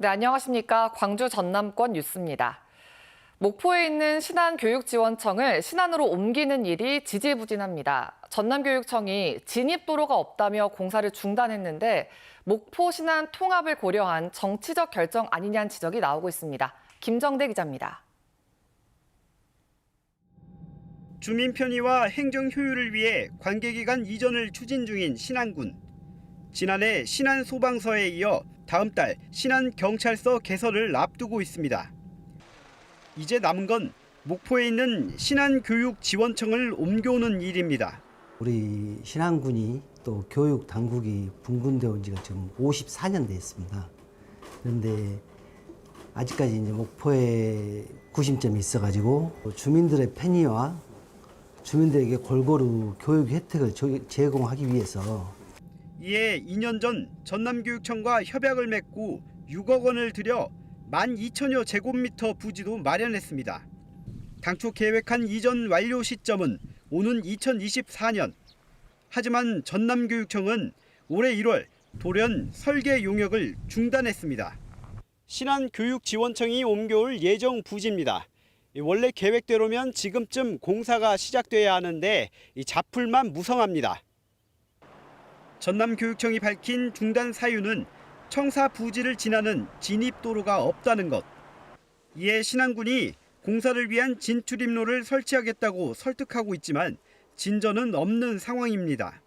네, 안녕하십니까. 광주 전남권 뉴스입니다. 목포에 있는 신안교육지원청을 신안으로 옮기는 일이 지지부진합니다. 전남교육청이 진입도로가 없다며 공사를 중단했는데 목포 신안 통합을 고려한 정치적 결정 아니냐는 지적이 나오고 있습니다. 김정대 기자입니다. 주민 편의와 행정 효율을 위해 관계기관 이전을 추진 중인 신안군. 지난해 신안소방서에 이어 다음 달 신안경찰서 개설을 앞두고 있습니다. 이제 남은 건 목포에 있는 신안교육지원청을 옮겨오는 일입니다. 우리 신안군이 또 교육 당국이 분군되어 온 지가 지금 54년 됐습니다. 그런데 아직까지 이제 목포에 구심점이 있어가지고 주민들의 편의와 주민들에게 골고루 교육 혜택을 제공하기 위해서 이에 2년 전 전남교육청과 협약을 맺고 6억 원을 들여 12,000여 제곱미터 부지도 마련했습니다. 당초 계획한 이전 완료 시점은 오는 2024년. 하지만 전남교육청은 올해 1월 돌연 설계 용역을 중단했습니다. 신안교육지원청이 옮겨올 예정 부지입니다. 원래 계획대로면 지금쯤 공사가 시작돼야 하는데 자풀만 무성합니다. 전남교육청이 밝힌 중단 사유는 청사 부지를 지나는 진입도로가 없다는 것. 이에 신안군이 공사를 위한 진출입로를 설치하겠다고 설득하고 있지만 진전은 없는 상황입니다.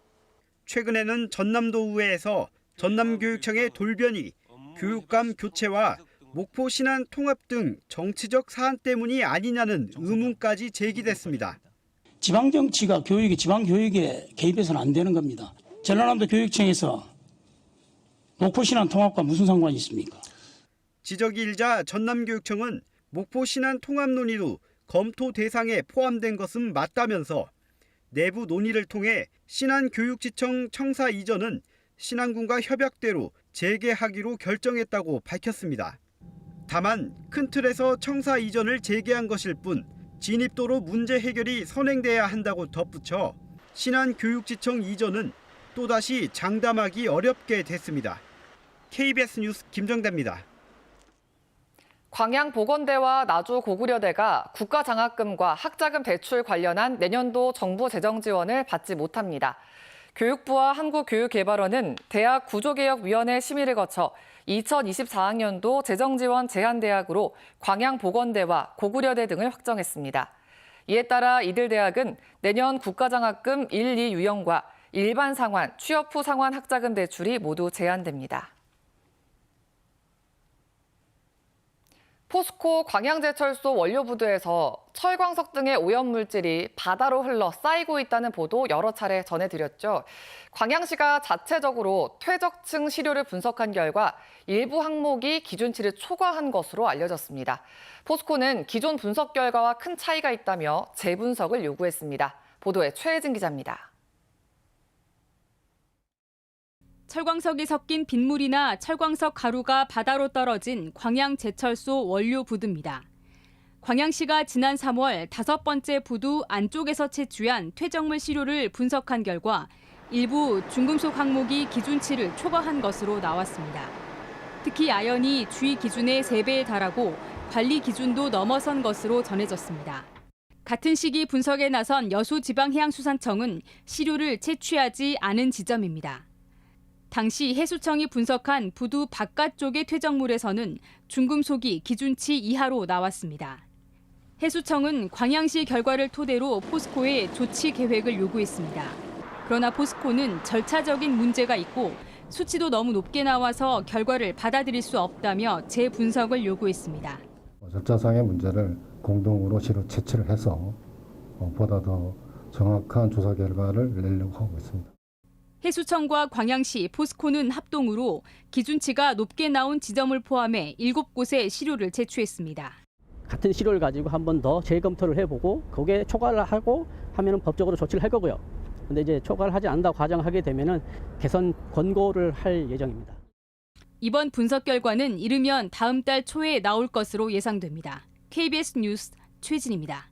최근에는 전남도의회에서 전남교육청의 돌변이 교육감 교체와 목포 신안 통합 등 정치적 사안 때문이 아니냐는 의문까지 제기됐습니다. 지방정치가 지방교육에 개입해서는 안 되는 겁니다. 전라남도 교육청에서 목포 신안 통합과 무슨 상관이 있습니까? 지적이 일자 전남교육청은 목포 신안 통합 논의도 검토 대상에 포함된 것은 맞다면서 내부 논의를 통해 신안교육지청 청사 이전은 신안군과 협약대로 재개하기로 결정했다고 밝혔습니다. 다만 큰 틀에서 청사 이전을 재개한 것일 뿐 진입도로 문제 해결이 선행돼야 한다고 덧붙여 신안교육지청 이전은 또다시 장담하기 어렵게 됐습니다. KBS 뉴스 김정대입니다. 광양보건대와 나주고구려대가 국가장학금과 학자금 대출 관련한 내년도 정부 재정 지원을 받지 못합니다. 교육부와 한국교육개발원은 대학 구조개혁위원회 심의를 거쳐 2024학년도 재정지원 제한대학으로 광양보건대와 고구려대 등을 확정했습니다. 이에 따라 이들 대학은 내년 국가장학금 1, 2 유형과 일반 상환, 취업 후 상환 학자금 대출이 모두 제한됩니다. 포스코 광양제철소 원료부두에서 철광석 등의 오염물질이 바다로 흘러 쌓이고 있다는 보도 여러 차례 전해드렸죠. 광양시가 자체적으로 퇴적층 시료를 분석한 결과 일부 항목이 기준치를 초과한 것으로 알려졌습니다. 포스코는 기존 분석 결과와 큰 차이가 있다며 재분석을 요구했습니다. 보도에 최혜진 기자입니다. 철광석이 섞인 빗물이나 철광석 가루가 바다로 떨어진 광양제철소 원료 부두입니다. 광양시가 지난 3월 5번째 부두 안쪽에서 채취한 퇴적물 시료를 분석한 결과 일부 중금속 항목이 기준치를 초과한 것으로 나왔습니다. 특히 아연이 주의 기준의 3배에 달하고 관리 기준도 넘어선 것으로 전해졌습니다. 같은 시기 분석에 나선 여수지방해양수산청은 시료를 채취하지 않은 지점입니다. 당시 해수청이 분석한 부두 바깥쪽의 퇴적물에서는 중금속이 기준치 이하로 나왔습니다. 해수청은 광양시 결과를 토대로 포스코에 조치 계획을 요구했습니다. 그러나 포스코는 절차적인 문제가 있고 수치도 너무 높게 나와서 결과를 받아들일 수 없다며 재분석을 요구했습니다. 절차상의 문제를 공동으로 시료 채취를 해서 보다 더 정확한 조사 결과를 내려고 하고 있습니다. 해수청과 광양시, 포스코는 합동으로 기준치가 높게 나온 지점을 포함해 7곳의 시료를 제출했습니다. 같은 시료를 가지고 한 번 더 재검토를 해보고 거기에 초과를 하고 하면 법적으로 조치를 할 거고요. 근데 이제 초과를 하지 않는다고 가정하게 되면은 개선 권고를 할 예정입니다. 이번 분석 결과는 이르면 다음 달 초에 나올 것으로 예상됩니다. KBS 뉴스 최진입니다.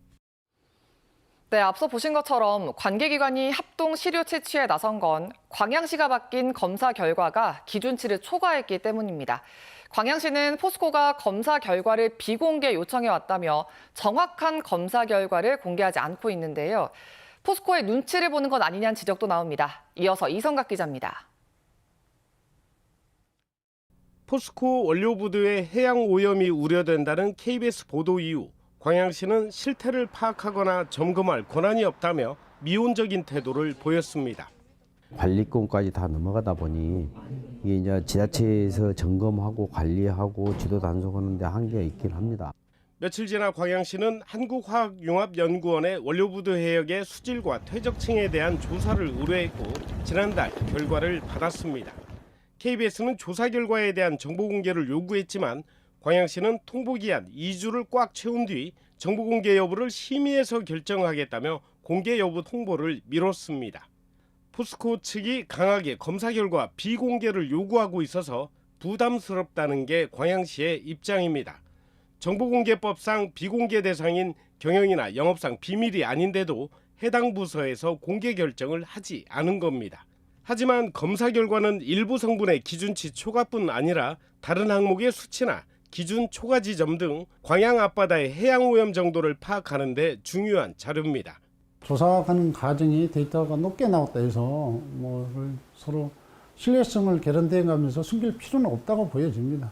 네, 앞서 보신 것처럼 관계기관이 합동 시료 채취에 나선 건 광양시가 맡긴 검사 결과가 기준치를 초과했기 때문입니다. 광양시는 포스코가 검사 결과를 비공개 요청해 왔다며 정확한 검사 결과를 공개하지 않고 있는데요. 포스코의 눈치를 보는 것 아니냐는 지적도 나옵니다. 이어서 이성각 기자입니다. 포스코 원료부두의 해양 오염이 우려된다는 KBS 보도 이후 광양시는 실태를 파악하거나 점검할 권한이 없다며 미온적인 태도를 보였습니다. 관리권까지 다 넘어가다 보니 이게 이제 지자체에서 점검하고 관리하고 지도 단속하는 데 한계가 있긴 합니다. 며칠 지나 광양시는 한국화학융합연구원의 원료부두 해역의 수질과 퇴적층에 대한 조사를 의뢰했고 지난달 결과를 받았습니다. KBS는 조사 결과에 대한 정보 공개를 요구했지만 광양시는 통보기한 2주를 꽉 채운 뒤 정보 공개 여부를 심의해서 결정하겠다며 공개 여부 통보를 미뤘습니다. 포스코 측이 강하게 검사 결과 비공개를 요구하고 있어서 부담스럽다는 게 광양시의 입장입니다. 정보공개법상 비공개 대상인 경영이나 영업상 비밀이 아닌데도 해당 부서에서 공개 결정을 하지 않은 겁니다. 하지만 검사 결과는 일부 성분의 기준치 초과뿐 아니라 다른 항목의 수치나 기준 초과 지점 등 광양 앞바다의 해양 오염 정도를 파악하는 데 중요한 자료입니다. 조사하는 과정이 데이터가 높게 나왔다 해서 서로 신뢰성을 개선돼가면서 숨길 필요는 없다고 보여집니다.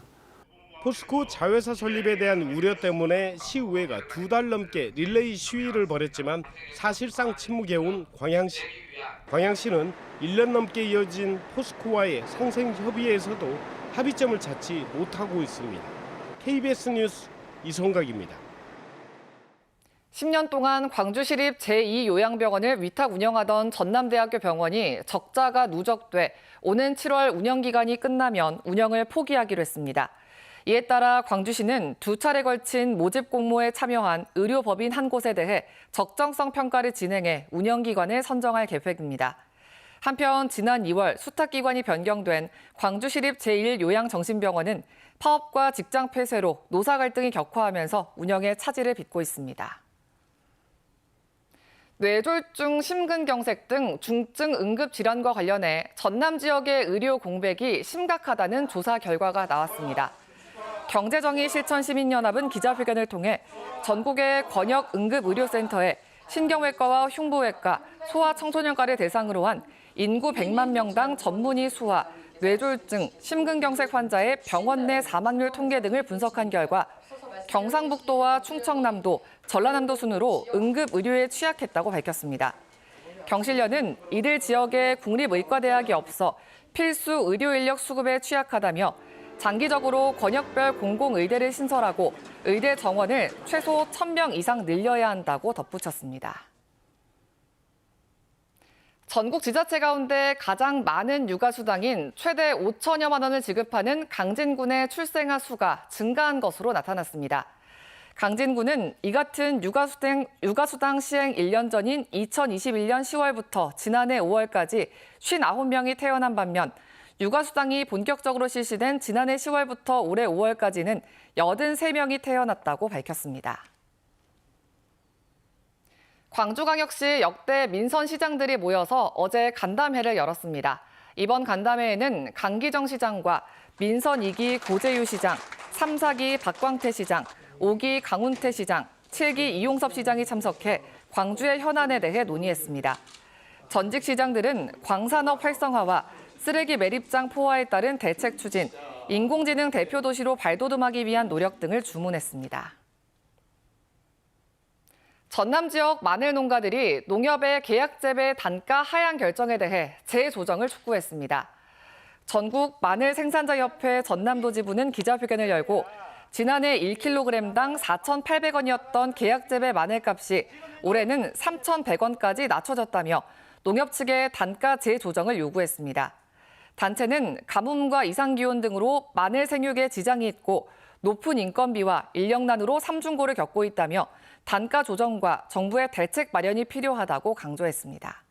포스코 자회사 설립에 대한 우려 때문에 시의회가 2달 넘게 릴레이 시위를 벌였지만 사실상 침묵해온 광양시. 광양시는 1년 넘게 이어진 포스코와의 상생 협의에서도 합의점을 찾지 못하고 있습니다. KBS 뉴스 이성각입니다. 10년 동안 광주시립 제2요양병원을 위탁 운영하던 전남대학교 병원이 적자가 누적돼 오는 7월 운영기간이 끝나면 운영을 포기하기로 했습니다. 이에 따라 광주시는 2차례 걸친 모집 공모에 참여한 의료법인 한 곳에 대해 적정성 평가를 진행해 운영기관을 선정할 계획입니다. 한편 지난 2월 수탁기관이 변경된 광주시립 제1요양정신병원은 파업과 직장 폐쇄로 노사 갈등이 격화하면서 운영에 차질을 빚고 있습니다. 뇌졸중, 심근경색 등 중증 응급질환과 관련해 전남 지역의 의료 공백이 심각하다는 조사 결과가 나왔습니다. 경제정의 실천시민연합은 기자회견을 통해 전국의 권역 응급의료센터에 신경외과와 흉부외과, 소아청소년과를 대상으로 한 인구 100만 명당 전문의 수와 뇌졸중, 심근경색 환자의 병원 내 사망률 통계 등을 분석한 결과 경상북도와 충청남도, 전라남도 순으로 응급의료에 취약했다고 밝혔습니다. 경실련은 이들 지역에 국립의과대학이 없어 필수 의료인력 수급에 취약하다며 장기적으로 권역별 공공의대를 신설하고 의대 정원을 최소 1,000명 이상 늘려야 한다고 덧붙였습니다. 전국 지자체 가운데 가장 많은 육아수당인 최대 5천여만 원을 지급하는 강진군의 출생아 수가 증가한 것으로 나타났습니다. 강진군은 이 같은 육아수당 시행 1년 전인 2021년 10월부터 지난해 5월까지 59명이 태어난 반면 육아수당이 본격적으로 실시된 지난해 10월부터 올해 5월까지는 83명이 태어났다고 밝혔습니다. 광주광역시 역대 민선시장들이 모여서 어제 간담회를 열었습니다. 이번 간담회에는 강기정 시장과 민선 2기 고재유 시장, 3, 4기 박광태 시장, 5기 강훈태 시장, 7기 이용섭 시장이 참석해 광주의 현안에 대해 논의했습니다. 전직 시장들은 광산업 활성화와 쓰레기 매립장 포화에 따른 대책 추진, 인공지능 대표 도시로 발돋움하기 위한 노력 등을 주문했습니다. 전남 지역 마늘 농가들이 농협의 계약재배 단가 하향 결정에 대해 재조정을 촉구했습니다. 전국 마늘 생산자협회 전남도 지부는 기자회견을 열고 지난해 1kg당 4,800원이었던 계약재배 마늘값이 올해는 3,100원까지 낮춰졌다며 농협 측에 단가 재조정을 요구했습니다. 단체는 가뭄과 이상기온 등으로 마늘 생육에 지장이 있고 높은 인건비와 인력난으로 삼중고를 겪고 있다며 단가 조정과 정부의 대책 마련이 필요하다고 강조했습니다.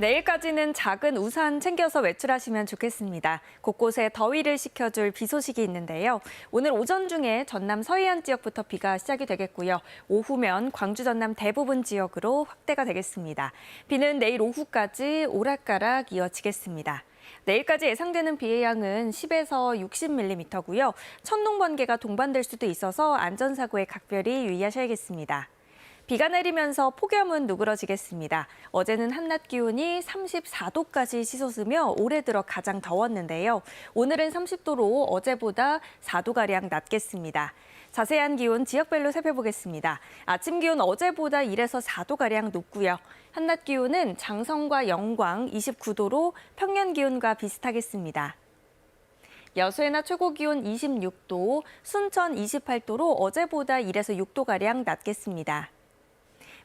내일까지는 작은 우산 챙겨서 외출하시면 좋겠습니다. 곳곳에 더위를 식혀줄 비 소식이 있는데요. 오늘 오전 중에 전남 서해안 지역부터 비가 시작이 되겠고요. 오후면 광주 전남 대부분 지역으로 확대가 되겠습니다. 비는 내일 오후까지 오락가락 이어지겠습니다. 내일까지 예상되는 비의 양은 10에서 60mm고요. 천둥, 번개가 동반될 수도 있어서 안전사고에 각별히 유의하셔야겠습니다. 비가 내리면서 폭염은 누그러지겠습니다. 어제는 한낮 기온이 34도까지 치솟으며 올해 들어 가장 더웠는데요. 오늘은 30도로 어제보다 4도가량 낮겠습니다. 자세한 기온 지역별로 살펴보겠습니다. 아침 기온 어제보다 1에서 4도가량 높고요. 한낮 기온은 장성과 영광 29도로 평년 기온과 비슷하겠습니다. 여수의 낮 최고 기온 26도, 순천 28도로 어제보다 1에서 6도가량 낮겠습니다.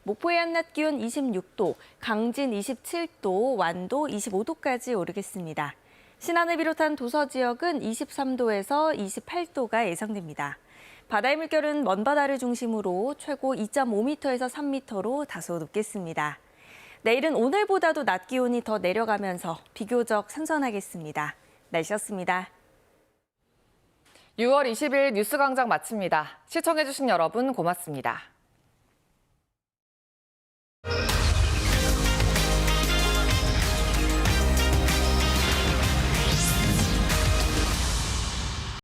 목포의 한낮 기온 26도, 강진 27도, 완도 25도까지 오르겠습니다. 신안을 비롯한 도서 지역은 23도에서 28도가 예상됩니다. 바다의 물결은 먼바다를 중심으로 최고 2.5m에서 3m로 다소 높겠습니다. 내일은 오늘보다도 낮 기온이 더 내려가면서 비교적 선선하겠습니다. 날씨였습니다. 6월 20일 뉴스광장 마칩니다. 시청해주신 여러분 고맙습니다.